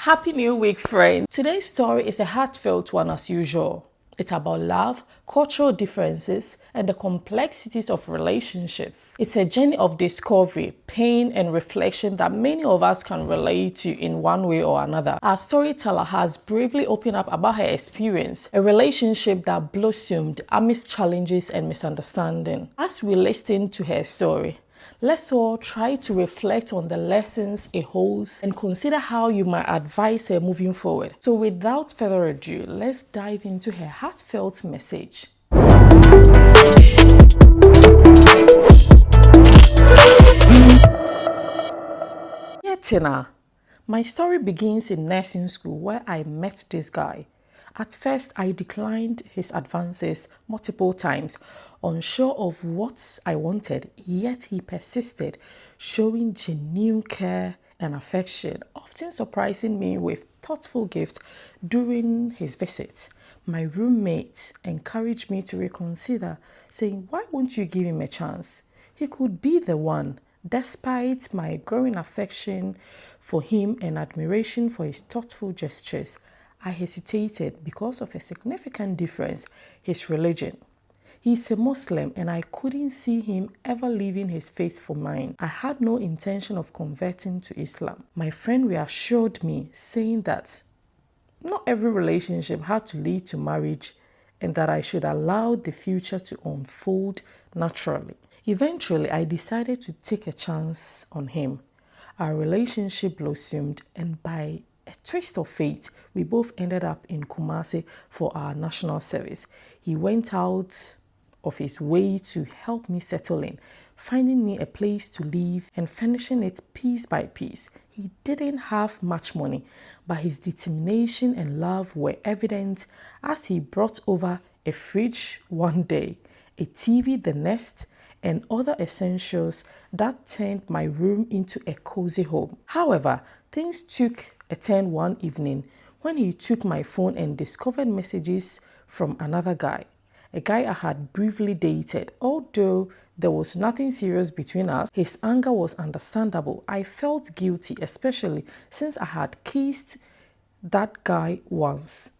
Happy New Week, friends! Today's story is a heartfelt one as usual. It's about love, cultural differences, and the complexities of relationships. It's a journey of discovery, pain, and reflection that many of us can relate to in one way or another. Our storyteller has bravely opened up about her experience, a relationship that blossomed amidst challenges and misunderstanding. As we listen to her story, let's all try to reflect on the lessons it holds and consider how you might advise her moving forward. So without further ado, let's dive into her heartfelt message. Yeah, Tina, my story begins in nursing school where I met this guy. At first, I declined his advances multiple times, unsure of what I wanted, yet he persisted, showing genuine care and affection, often surprising me with thoughtful gifts during his visit. My roommate encouraged me to reconsider, saying, "Why won't you give him a chance? He could be the one." Despite my growing affection for him and admiration for his thoughtful gestures, I hesitated because of a significant difference: his religion. He's a Muslim and I couldn't see him ever leaving his faith for mine. I had no intention of converting to Islam. My friend reassured me, saying that not every relationship had to lead to marriage and that I should allow the future to unfold naturally. Eventually, I decided to take a chance on him. Our relationship blossomed, and by a twist of fate, we both ended up in Kumasi for our national service. He went out of his way to help me settle in, finding me a place to live and finishing it piece by piece. He didn't have much money, but his determination and love were evident as he brought over a fridge one day, a TV the next, and other essentials that turned my room into a cozy home. However, things took a turn one evening when he took my phone and discovered messages from another guy, a guy I had briefly dated. Although there was nothing serious between us, his anger was understandable. I felt guilty, especially since I had kissed that guy once.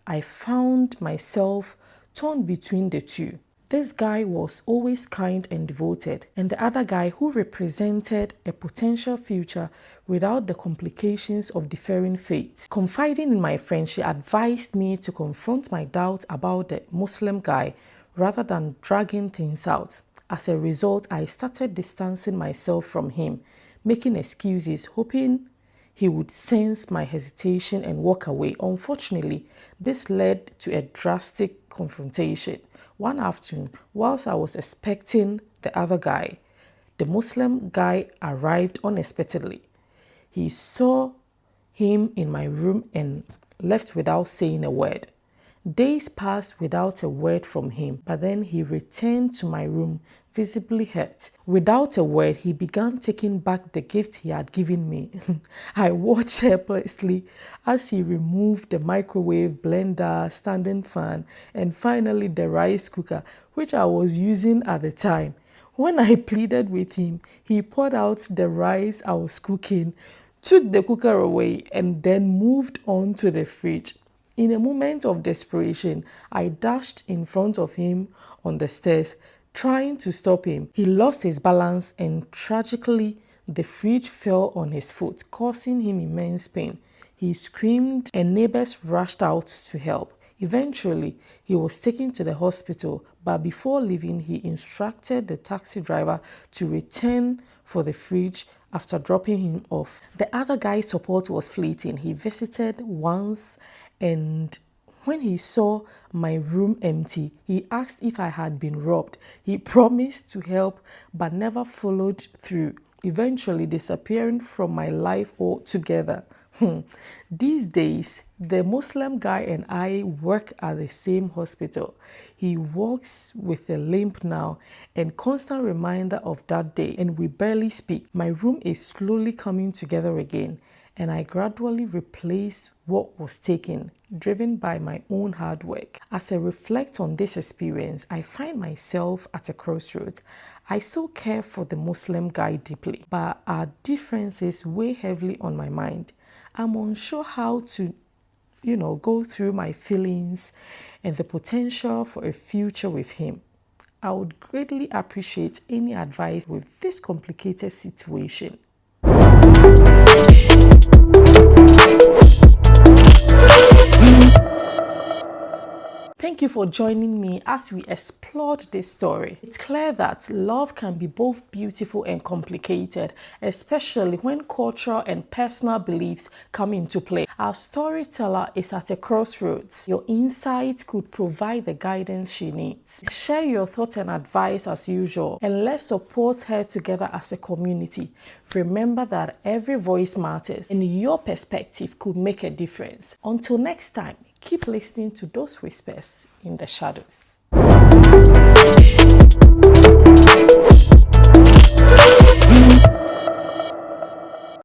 I found myself torn between the two. This guy was always kind and devoted, and the other guy who represented a potential future without the complications of differing faiths. Confiding in my friend, she advised me to confront my doubts about the Muslim guy rather than dragging things out. As a result, I started distancing myself from him, making excuses, hoping he would sense my hesitation and walk away. Unfortunately, this led to a drastic confrontation. One afternoon, whilst I was expecting the other guy, the Muslim guy arrived unexpectedly. He saw him in my room and left without saying a word. Days passed without a word from him, but then he returned to my room, visibly hurt. Without a word, he began taking back the gift he had given me. I watched helplessly as he removed the microwave, blender, standing fan, and finally the rice cooker, which I was using at the time. When I pleaded with him, he poured out the rice I was cooking, took the cooker away, and then moved on to the fridge. In a moment of desperation, I dashed in front of him on the stairs, trying to stop him. He lost his balance and tragically, the fridge fell on his foot, causing him immense pain. He screamed and neighbors rushed out to help. Eventually, he was taken to the hospital, but before leaving, he instructed the taxi driver to return for the fridge after dropping him off. The other guy's support was fleeting. He visited once, and when he saw my room empty, he asked if I had been robbed. He promised to help but never followed through, eventually disappearing from my life altogether. These days, the Muslim guy and I work at the same hospital. He walks with a limp now, and constant reminder of that day, and we barely speak. My room is slowly coming together again, and I gradually replace what was taken, driven by my own hard work. As I reflect on this experience, I find myself at a crossroads. I still care for the Muslim guy deeply, but our differences weigh heavily on my mind. I'm unsure how to, go through my feelings and the potential for a future with him. I would greatly appreciate any advice with this complicated situation. Thank you for joining me as we explored this story. It's clear that love can be both beautiful and complicated, especially when cultural and personal beliefs come into play. Our storyteller is at a crossroads. Your insight could provide the guidance she needs. Share your thoughts and advice as usual, and let's support her together as a community. Remember that every voice matters, and your perspective could make a difference. Until next time, keep listening to those whispers in the shadows.